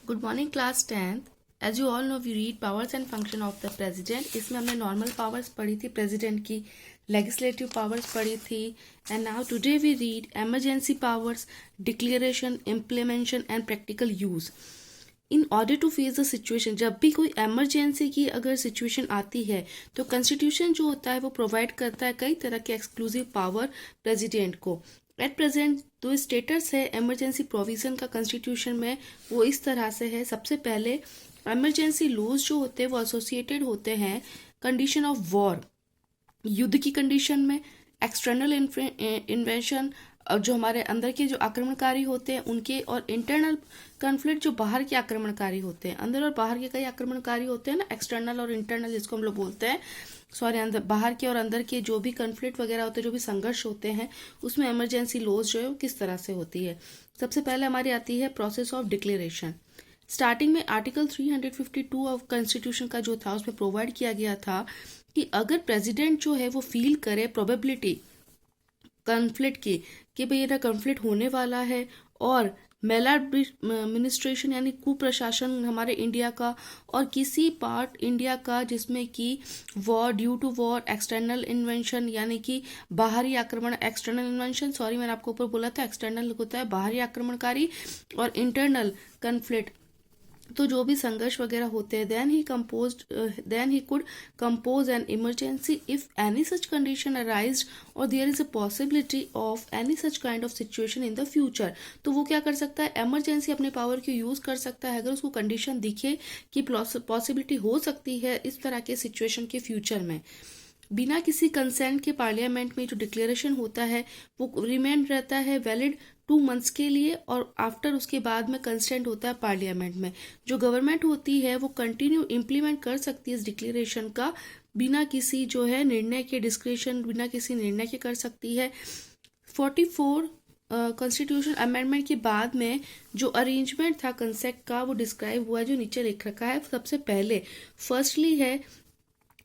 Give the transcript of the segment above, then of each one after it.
Good morning class 10th। As you all know we read powers and function of the president. इसमें हमने normal powers पढ़ी थी president की, legislative powers पढ़ी थी, and now today we read emergency powers, declaration, implementation and practical use. In order to face the situation, जब भी कोई एमरजेंसी की अगर सिचुएशन आती है तो कॉन्स्टिट्यूशन जो होता है वो प्रोवाइड करता है कई तरह के एक्सक्लूसिव पावर प्रेसिडेंट को। एट प्रेजेंट जो स्टेटस है इमरजेंसी प्रोविजन का कॉन्स्टिट्यूशन में वो इस तरह से है। सबसे पहले इमरजेंसी लॉज जो होते हैं वो एसोसिएटेड होते हैं कंडीशन ऑफ वॉर, युद्ध की कंडीशन में, एक्सटर्नल इन्वेंशन और जो हमारे अंदर के जो आक्रमणकारी होते हैं उनके, और इंटरनल कॉन्फ्लिक्ट जो बाहर के आक्रमणकारी होते हैं। अंदर और बाहर के कई आक्रमणकारी होते हैं ना, एक्सटर्नल और इंटरनल जिसको हम लोग बोलते हैं, सॉरी, अंदर बाहर के और अंदर के जो भी कॉन्फ्लिक्ट वगैरह होते हैं, जो भी संघर्ष होते हैं, उसमें इमरजेंसी लॉज जो है वो किस तरह से होती है। सबसे पहले हमारी आती है प्रोसेस ऑफ डिक्लेरेशन। स्टार्टिंग में आर्टिकल 352 ऑफ कॉन्स्टिट्यूशन का जो था उसमें प्रोवाइड किया गया था कि अगर प्रेसिडेंट जो है वो फील करे प्रोबेबिलिटी कॉन्फ्लिक्ट की कि भाई ये कॉन्फ्लिक्ट होने वाला है और मेलाडमिनिस्ट्रेशन यानी कुप्रशासन हमारे इंडिया का और किसी पार्ट इंडिया का जिसमें कि war, due to war, external invention यानी कि बाहरी आक्रमण, एक्सटर्नल इन्वेंशन, सॉरी मैंने आपको ऊपर बोला था एक्सटर्नल होता है बाहरी आक्रमणकारी, और इंटरनल कॉन्फ्लिक्ट, तो जो भी संघर्ष वगैरह होते हैं, then he could compose an emergency if any such condition arised or there is a possibility of any such kind of situation in the future। तो वो क्या कर सकता है, इमरजेंसी अपने पावर की यूज कर सकता है अगर उसको कंडीशन दिखे कि पॉसिबिलिटी हो सकती है इस तरह के सिचुएशन के फ्यूचर में। बिना किसी कंसेंट के पार्लियामेंट में जो डिक्लेरेशन होता है वो रिमेन रहता है वैलिड 2 मंथ्स के लिए, और आफ्टर उसके बाद में कंसेंट होता है पार्लियामेंट में। जो गवर्नमेंट होती है वो कंटिन्यू इम्प्लीमेंट कर सकती है इस डिक्लेरेशन का बिना किसी जो है निर्णय के, डिस्क्रेशन बिना किसी निर्णय के कर सकती है। 44 कॉन्स्टिट्यूशन अमेंडमेंट के बाद में जो अरेंजमेंट था कंसेप्ट का वो डिस्क्राइब हुआ है, जो नीचे लिख रखा है। सबसे पहले फर्स्टली है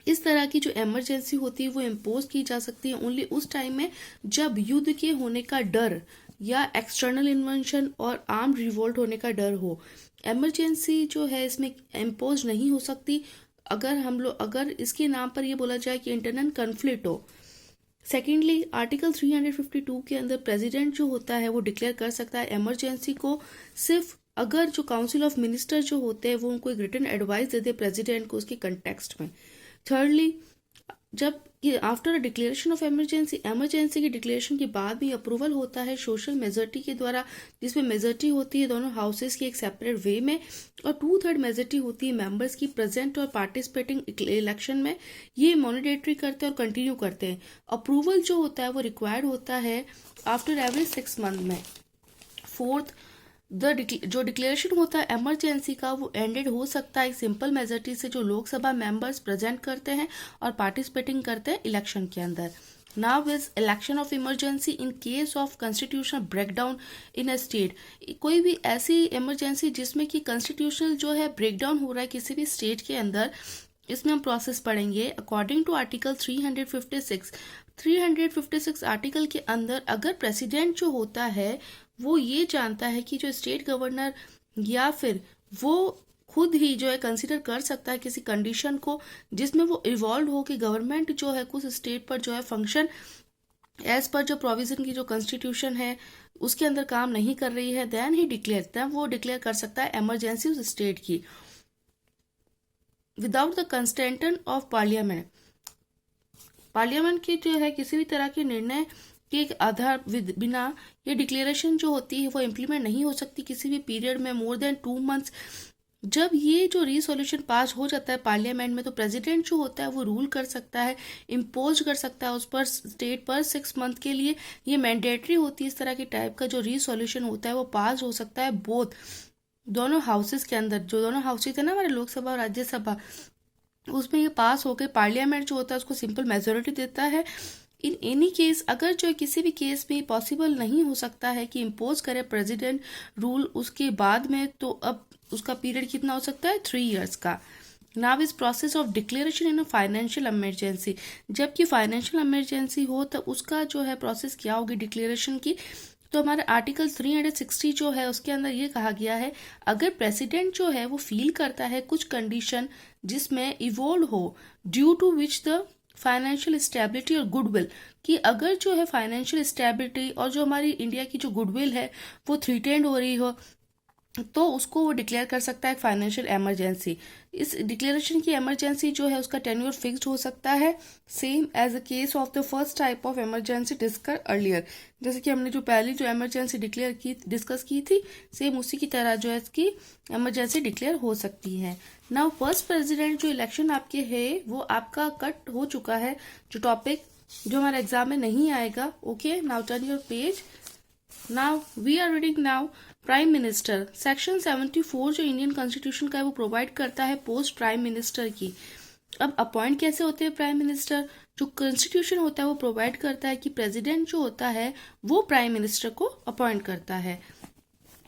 इस तरह की जो इमरजेंसी होती है वो इम्पोज की जा सकती है ओनली उस टाइम में जब युद्ध के होने का डर या एक्सटर्नल इन्वेंशन और आर्म्ड रिवोल्ट होने का डर हो। इमरजेंसी जो है इसमें इम्पोज नहीं हो सकती अगर इसके नाम पर ये बोला जाए कि इंटरनल कन्फ्लिक्ट हो। सेकेंडली आर्टिकल 352 के अंदर प्रेसिडेंट जो होता है वो डिक्लेयर कर सकता है इमरजेंसी को सिर्फ अगर जो काउंसिल ऑफ मिनिस्टर जो होते हैं वो उनको एक रिटन एडवाइस दे दे प्रेसिडेंट को उसके कंटेक्स्ट में। थर्डली जब after a declaration of emergency की डिक्लेरेशन के बाद भी अप्रूवल होता है सोशल मेजोरिटी के द्वारा, जिसमें मेजोरिटी होती है दोनों हाउसेस की एक सेपरेट वे में, और 2/3 मेजोरिटी होती है मेंबर्स की प्रेजेंट और पार्टिसिपेटिंग इलेक्शन में। ये मॉनिटरी करते हैं और कंटिन्यू करते हैं। अप्रूवल जो होता है वो रिक्वायर्ड होता है आफ्टर एवरी 6 मंथ में। फोर्थ, जो डिक्लेरेशन होता है इमरजेंसी का वो एंडेड हो सकता है सिंपल मेजोरिटी से जो लोकसभा मेंबर्स प्रेजेंट करते हैं और पार्टिसिपेटिंग करते हैं इलेक्शन के अंदर। Now is election of emergency in case of constitutional breakdown in a state. कोई भी ऐसी इमरजेंसी जिसमें कि कॉन्स्टिट्यूशनल जो है ब्रेकडाउन हो रहा है किसी भी स्टेट के अंदर, इसमें हम प्रोसेस पढ़ेंगे। अकॉर्डिंग टू आर्टिकल 356 आर्टिकल के अंदर अगर प्रेसिडेंट जो होता है वो ये जानता है कि जो स्टेट गवर्नर या फिर वो खुद ही जो है कंसीडर कर सकता है किसी कंडीशन को जिसमें वो इवॉल्व हो कि गवर्नमेंट जो है कुछ स्टेट पर जो है फंक्शन एज पर जो प्रोविजन की जो कॉन्स्टिट्यूशन है उसके अंदर काम नहीं कर रही है, देन वो डिक्लेयर कर सकता है इमरजेंसी उस स्टेट की without the consent of parliament. Parliament की जो है किसी भी तरह के निर्णय के आधार बिना ये डिक्लेरेशन जो होती है वो इम्प्लीमेंट नहीं हो सकती किसी भी पीरियड में मोर देन 2 मंथ्स। जब ये जो रिसोल्यूशन पास हो जाता है पार्लियामेंट में तो प्रेसिडेंट जो होता है वो रूल कर सकता है, इम्पोज कर सकता है उस पर स्टेट पर 6 मंथ के लिए। ये मैंडेटरी होती है इस तरह के टाइप का जो रिसोल्यूशन होता है वो पास हो सकता है बोथ दोनों हाउसेस के अंदर। जो दोनों हाउसेस है ना हमारे लोकसभा और राज्यसभा, उसमें ये पास होकर पार्लियामेंट जो होता है उसको सिंपल मेजोरिटी देता है। इन एनी केस अगर जो किसी भी केस में पॉसिबल नहीं हो सकता है कि इम्पोज करे प्रेसिडेंट रूल उसके बाद में, तो अब उसका पीरियड कितना हो सकता है 3 इयर्स का। नाउ इस process of declaration in a financial emergency, जबकि फाइनेंशियल इमरजेंसी हो तो उसका जो है प्रोसेस क्या होगी डिक्लेरेशन की। तो हमारा आर्टिकल 360 जो है उसके अंदर ये कहा गया है, अगर प्रेसिडेंट जो है वो फील करता है कुछ कंडीशन जिसमें इवोल्व हो due to which the financial stability और गुडविल, कि अगर जो है फाइनेंशियल स्टेबिलिटी और जो हमारी इंडिया की जो गुडविल है वो थ्रीटेंड हो रही हो, तो उसको वो डिक्लेयर कर सकता है फाइनेंशियल इमरजेंसी। इस डिक्लेरेशन की इमरजेंसी जो है उसका टेन्योर फिक्स्ड हो सकता है, same as a case of the first type of emergency discuss earlier. जैसे कि हमने जो पहली जो इमरजेंसी डिस्कस की थी, सेम उसी की तरह जो है इसकी इमरजेंसी डिक्लेयर हो सकती है। नाउ फर्स्ट प्रेसिडेंट जो इलेक्शन आपके है वो आपका कट हो चुका है, जो टॉपिक जो हमारे एग्जाम में नहीं आएगा। Okay, now turn your page. Now we are reading now prime minister. Section 74 जो इंडियन कॉन्स्टिट्यूशन का है वो प्रोवाइड करता है पोस्ट प्राइम मिनिस्टर की। अब अपॉइंट कैसे होते हैं प्राइम मिनिस्टर? जो कॉन्स्टिट्यूशन होता है वो प्रोवाइड करता है कि प्रेसिडेंट जो होता है वो प्राइम मिनिस्टर को अपॉइंट करता है।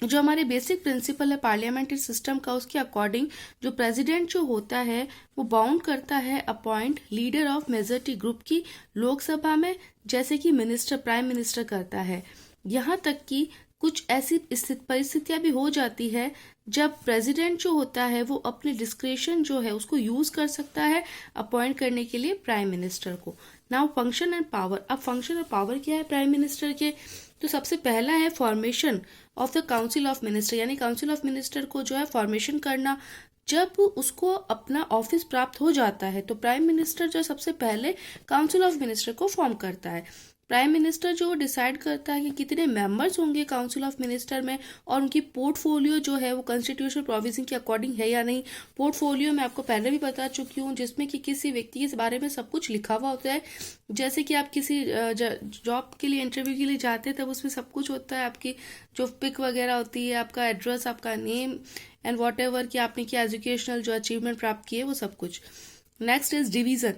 जो हमारे बेसिक प्रिंसिपल है पार्लियामेंट्री सिस्टम का, उसके अकॉर्डिंग जो प्रेसिडेंट जो होता है वो बाउंड करता है appoint leader of majority group की लोकसभा में, जैसे कि मिनिस्टर प्राइम मिनिस्टर करता है। यहाँ तक कि कुछ ऐसी परिस्थितियां भी हो जाती है जब प्रेसिडेंट जो होता है वो अपने डिस्क्रेशन जो है उसको यूज कर सकता है अपॉइंट करने के लिए प्राइम मिनिस्टर को। Now function and power. अब फंक्शन और पावर क्या है प्राइम मिनिस्टर के? तो सबसे पहला है formation of the council of minister, यानी काउंसिल ऑफ मिनिस्टर को जो है फॉर्मेशन करना। जब उसको अपना ऑफिस प्राप्त हो जाता है तो प्राइम मिनिस्टर जो सबसे पहले काउंसिल ऑफ मिनिस्टर को फॉर्म करता है। प्राइम मिनिस्टर जो डिसाइड करता है कि कितने मेंबर्स होंगे काउंसिल ऑफ मिनिस्टर में, और उनकी पोर्टफोलियो जो है वो कॉन्स्टिट्यूशनल प्रोविजन के अकॉर्डिंग है या नहीं। पोर्टफोलियो मैं आपको पहले भी बता चुकी हूँ, जिसमें कि किसी व्यक्ति के बारे में सब कुछ लिखा हुआ होता है। जैसे कि आप किसी जॉब के लिए इंटरव्यू के लिए जाते हैं तब उसमें सब कुछ होता है, आपकी जो पिक वगैरह होती है, आपका एड्रेस, आपका नेम एंड वॉट एवर कि आपने क्या एजुकेशनल जो अचीवमेंट प्राप्त किए वो सब कुछ। Next is division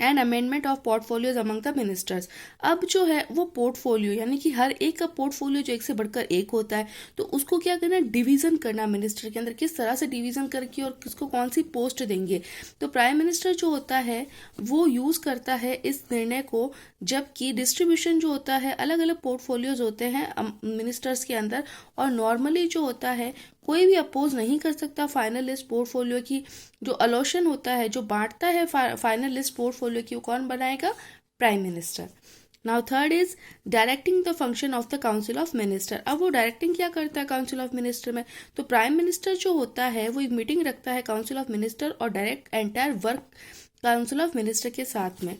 and amendment of portfolios among the ministers. अब जो है वो पोर्टफोलियो यानी कि हर एक का पोर्टफोलियो जो एक से बढ़कर एक होता है, तो उसको क्या करना, डिवीजन करना मिनिस्टर के अंदर, किस तरह से डिवीजन करके और किसको कौन सी पोस्ट देंगे। तो प्राइम मिनिस्टर जो होता है वो यूज करता है इस निर्णय को, जबकि डिस्ट्रीब्यूशन जो होता है अलग अलग पोर्टफोलियोज होते हैं मिनिस्टर्स के अंदर, और नॉर्मली जो होता है कोई भी अपोज नहीं कर सकता फाइनल लिस्ट पोर्टफोलियो की। जो अलोशन होता है, जो बांटता है फाइनल लिस्ट पोर्टफोलियो की, वो कौन बनाएगा? Prime minister. Now third is directing the function of the council of minister. अब वो डायरेक्टिंग क्या करता है काउंसिल ऑफ मिनिस्टर में? तो प्राइम मिनिस्टर जो होता है वो एक मीटिंग रखता है काउंसिल ऑफ मिनिस्टर और direct entire work council of minister के साथ में।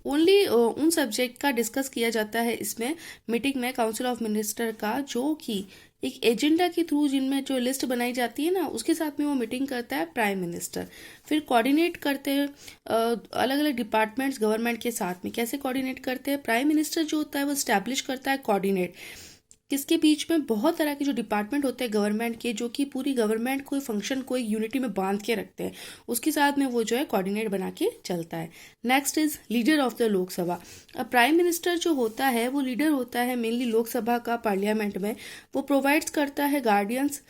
ओनली उन सब्जेक्ट का डिस्कस किया जाता है इसमें मीटिंग में काउंसिल ऑफ मिनिस्टर का, जो कि एक एजेंडा के थ्रू जिनमें जो लिस्ट बनाई जाती है ना, उसके साथ में वो मीटिंग करता है प्राइम मिनिस्टर। फिर कोऑर्डिनेट करते हैं अलग अलग डिपार्टमेंट्स गवर्नमेंट के साथ में। कैसे कोऑर्डिनेट करते हैं? प्राइम मिनिस्टर जो होता है वो स्टैब्लिश करता है कोऑर्डिनेट किसके बीच में, बहुत तरह के जो डिपार्टमेंट होते हैं गवर्नमेंट के, जो कि पूरी गवर्नमेंट को फंक्शन को एक यूनिटी में बांध के रखते हैं, उसके साथ में वो जो है कोऑर्डिनेट बना के चलता है। Next is leader of the Lok Sabha. अब प्राइम मिनिस्टर जो होता है वो लीडर होता है मेनली लोकसभा का, पार्लियामेंट में। वो प्रोवाइड्स करता है गाइडेंस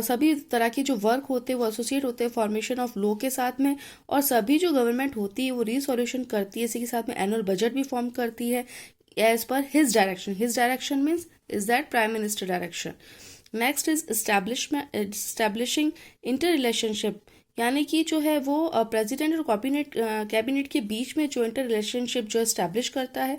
सभी तरह के जो वर्क होते हैं वो एसोसिएट होते हैं फॉर्मेशन ऑफ लॉ के साथ में, और सभी जो गवर्नमेंट होती है वो रिसोल्यूशन करती है, इसी के साथ में एनुअल बजट भी फॉर्म करती है as per his direction. His direction means is that prime minister direction. Next is establishing interrelationship, यानी कि जो है वो प्रेसिडेंट और कैबिनेट के बीच में जो इंटर रिलेशनशिप जो एस्टैब्लिश करता है।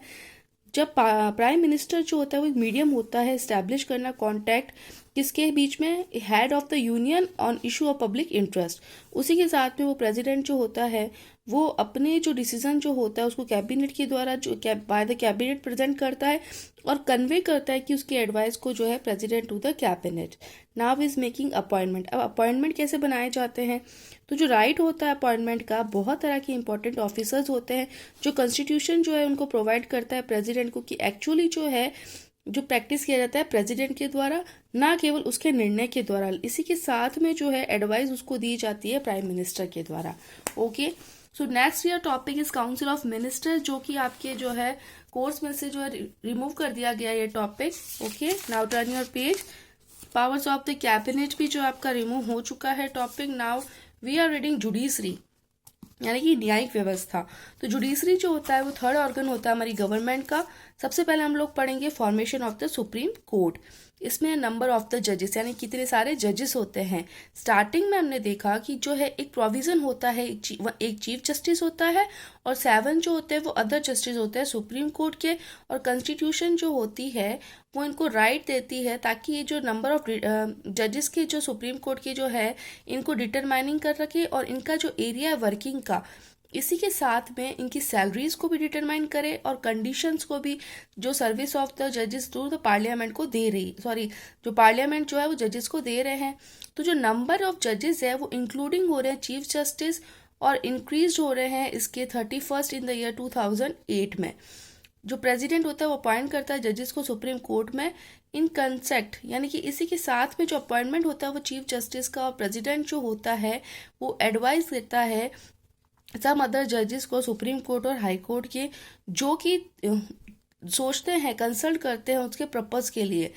जब प्राइम मिनिस्टर जो होता है वो एक मीडियम होता है एस्टैब्लिश करना कॉन्टैक्ट किसके बीच में, head of the union on issue of public interest. उसी के साथ में वो प्रेसिडेंट जो होता है वो अपने जो डिसीजन जो होता है उसको कैबिनेट के द्वारा जो बाय द कैबिनेट प्रेजेंट करता है और कन्वे करता है कि उसकी एडवाइस को जो है president to the cabinet. Now is making appointment. अब अपॉइंटमेंट कैसे बनाए जाते हैं? तो जो राइट होता है अपॉइंटमेंट का, बहुत तरह के इंपॉर्टेंट ऑफिसर्स होते हैं जो कॉन्स्टिट्यूशन जो है उनको प्रोवाइड करता है प्रेसिडेंट को, कि एक्चुअली जो है जो प्रैक्टिस किया जाता है प्रेसिडेंट के द्वारा, ना केवल उसके निर्णय के द्वारा, इसी के साथ में जो है एडवाइस उसको दी जाती है प्राइम मिनिस्टर के द्वारा। Okay, so next year topic is council of minister, जो कि आपके जो है कोर्स में से जो है रिमूव कर दिया गया ये topic. Okay, now turn your page. Powers of the cabinet भी जो आपका रिमूव हो चुका है topic. Now we are reading judiciary. यानी कि न्यायिक व्यवस्था। तो जुडिशरी जो होता है वो थर्ड ऑर्गन होता है हमारी गवर्नमेंट का। सबसे पहले हम लोग पढ़ेंगे formation of the supreme court. इसमें नंबर ऑफ द जजेस यानी कितने सारे जजेस होते हैं। स्टार्टिंग में हमने देखा कि जो है एक प्रोविजन होता है, एक चीफ जस्टिस होता है और 7 जो होते हैं वो अदर जस्टिस होते हैं सुप्रीम कोर्ट के। और कॉन्स्टिट्यूशन जो होती है वो इनको राइट देती है ताकि ये जो नंबर ऑफ जजेस के जो सुप्रीम कोर्ट के जो है इनको डिटरमाइनिंग कर रखे और इनका जो एरिया है वर्किंग का, इसी के साथ में इनकी सैलरीज को भी डिटरमाइन करे और कंडीशंस को भी, जो सर्विस ऑफ द जजेस थ्रू द पार्लियामेंट को दे रही, जो पार्लियामेंट जो है वो जजेस को दे रहे हैं। तो जो नंबर ऑफ जजेस है वो इंक्लूडिंग हो रहे हैं चीफ जस्टिस और इंक्रीज हो रहे हैं इसके 31 इन द ईयर 2008 में। जो प्रेसिडेंट होता है वो अपॉइंट करता है जजेस को सुप्रीम कोर्ट में इन कंसेक्ट, यानी कि इसी के साथ में जो अपॉइंटमेंट होता है वो चीफ जस्टिस का, और प्रेसिडेंट जो होता है वो एडवाइस देता है सम अदर जजेस को सुप्रीम कोर्ट और हाई कोर्ट के, जो कि सोचते हैं, कंसल्ट करते हैं उसके पर्पस के लिए।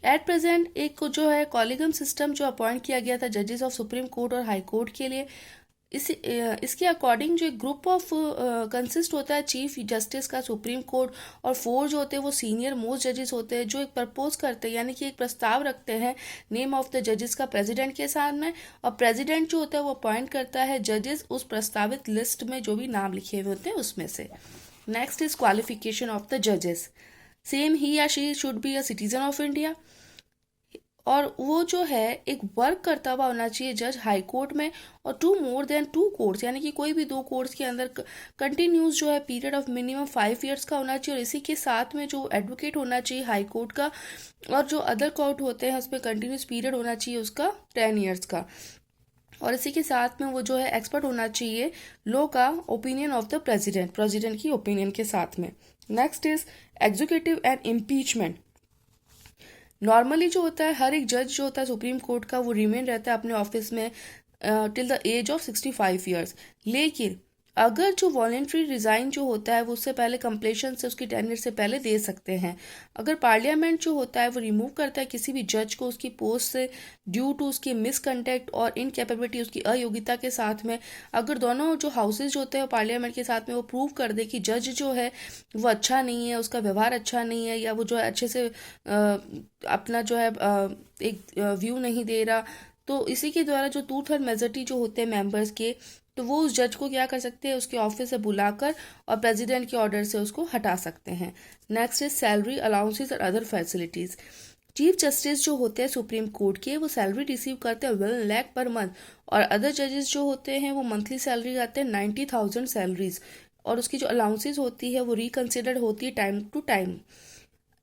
एट प्रेजेंट एक जो है कॉलिगम सिस्टम जो अपॉइंट किया गया था जजेस ऑफ सुप्रीम कोर्ट और हाई कोर्ट के लिए, इसके अकॉर्डिंग जो एक ग्रुप ऑफ कंसिस्ट होता है चीफ जस्टिस का सुप्रीम कोर्ट, और 4 जो होते हैं वो सीनियर मोस्ट जजेस होते हैं जो एक प्रपोज करते हैं, यानी कि एक प्रस्ताव रखते हैं नेम ऑफ द जजेस का प्रेसिडेंट के सामने, और प्रेसिडेंट जो होता है वो अपॉइंट करता है जजेस उस प्रस्तावित लिस्ट में जो भी नाम लिखे हुए होते हैं उसमें से। Next is qualification of the जजेस। सेम ही या she should be a citizen of India, और वो जो है एक वर्क करता हुआ होना चाहिए जज हाई कोर्ट में, और 2 more than 2 कोर्ट्स, यानी कि कोई भी 2 कोर्ट्स के अंदर कंटिन्यूस जो है पीरियड ऑफ मिनिमम 5 years का होना चाहिए, और इसी के साथ में जो एडवोकेट होना चाहिए हाई कोर्ट का, और जो अदर कोर्ट होते हैं उसमें कंटिन्यूस पीरियड होना चाहिए उसका 10 years का, और इसी के साथ में वो जो है एक्सपर्ट होना चाहिए लॉ का ओपिनियन ऑफ द प्रेसिडेंट की ओपिनियन के साथ में। Next is executive and impeachment. Normally जो होता है हर एक जज जो होता है सुप्रीम कोर्ट का वो रिमेन रहता है अपने ऑफिस में till the age of 65 years। लेकिन अगर जो वॉलेंट्री रिजाइन जो होता है वो उससे पहले कंप्लीशन से उसकी टेन्योर से पहले दे सकते हैं। अगर पार्लियामेंट जो होता है वो रिमूव करता है किसी भी जज को उसकी पोस्ट से ड्यू टू उसकी मिसकंडक्ट और इनकैपेबिलिटी, उसकी अयोग्यता के साथ में, अगर दोनों जो हाउसेज होते हैं पार्लियामेंट के साथ में वो प्रूव कर दे कि जज जो है वो अच्छा नहीं है, उसका व्यवहार अच्छा नहीं है, या वो जो है अच्छे से अपना जो है एक व्यू नहीं दे रहा, तो इसी के द्वारा जो 2/3 मेजोरिटी जो होते हैं मेंबर्स के, तो वो उस जज को क्या कर सकते हैं उसके ऑफिस से बुलाकर और प्रेसिडेंट के ऑर्डर से उसको हटा सकते हैं। नेक्स्ट इज सैलरी अलाउंसेस और अदर फैसिलिटीज। चीफ जस्टिस जो होते हैं सुप्रीम कोर्ट के वो सैलरी रिसीव करते हैं 1 lakh पर मंथ, और अदर जजेस जो होते हैं वो मंथली सैलरी आते हैं 90,000 सैलरीज, और उसकी जो अलाउंसेस होती है वो रिकन्सिडर्ड होती है टाइम टू टाइम।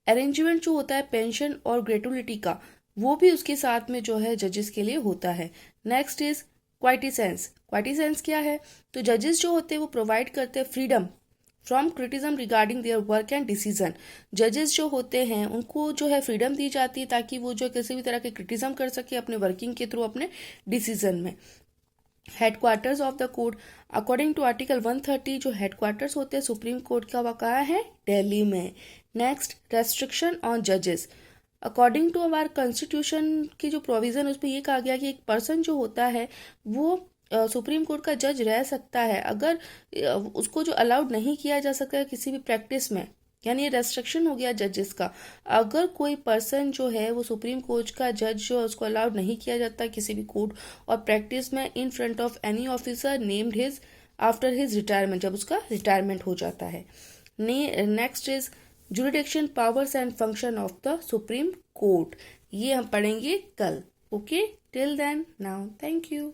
अरेंजमेंट जो होता है पेंशन और ग्रेटुलिटी का वो भी उसके साथ में जो है जजेस के लिए होता है। Next is क्वाइटिसेंस। क्वाइटिसेंस क्या है? तो जजेस जो होते हैं वो प्रोवाइड करते हैं freedom from criticism regarding their work and decision. जजेस जो होते हैं उनको जो है फ्रीडम दी जाती है ताकि वो जो किसी भी तरह के क्रिटिज्म कर सके अपने वर्किंग के थ्रू अपने डिसीजन में। Headquarters of the court according to article 130 जो हेडक्वार्टर्स होते हैं सुप्रीम कोर्ट का वो कहाँ है? दिल्ली में। नेक्स्ट रेस्ट्रिक्शन ऑन जजेस। अकॉर्डिंग टू अवर कॉन्स्टिट्यूशन की जो प्रोविजन उसमें ये कहा गया कि एक पर्सन जो होता है वो सुप्रीम कोर्ट का जज रह सकता है, अगर उसको जो अलाउड नहीं किया जा सकता है किसी भी प्रैक्टिस में, यानी ये रेस्ट्रिक्शन हो गया जजेस का। अगर कोई पर्सन जो है वो सुप्रीम कोर्ट का जज जो है उसको अलाउड नहीं किया जाता किसी भी कोर्ट और प्रैक्टिस में in front of any officer named his after his retirement, जब उसका रिटायरमेंट हो जाता है। Next is jurisdiction powers and function of the supreme court. ये हम पढ़ेंगे कल। Okay, till then now thank you.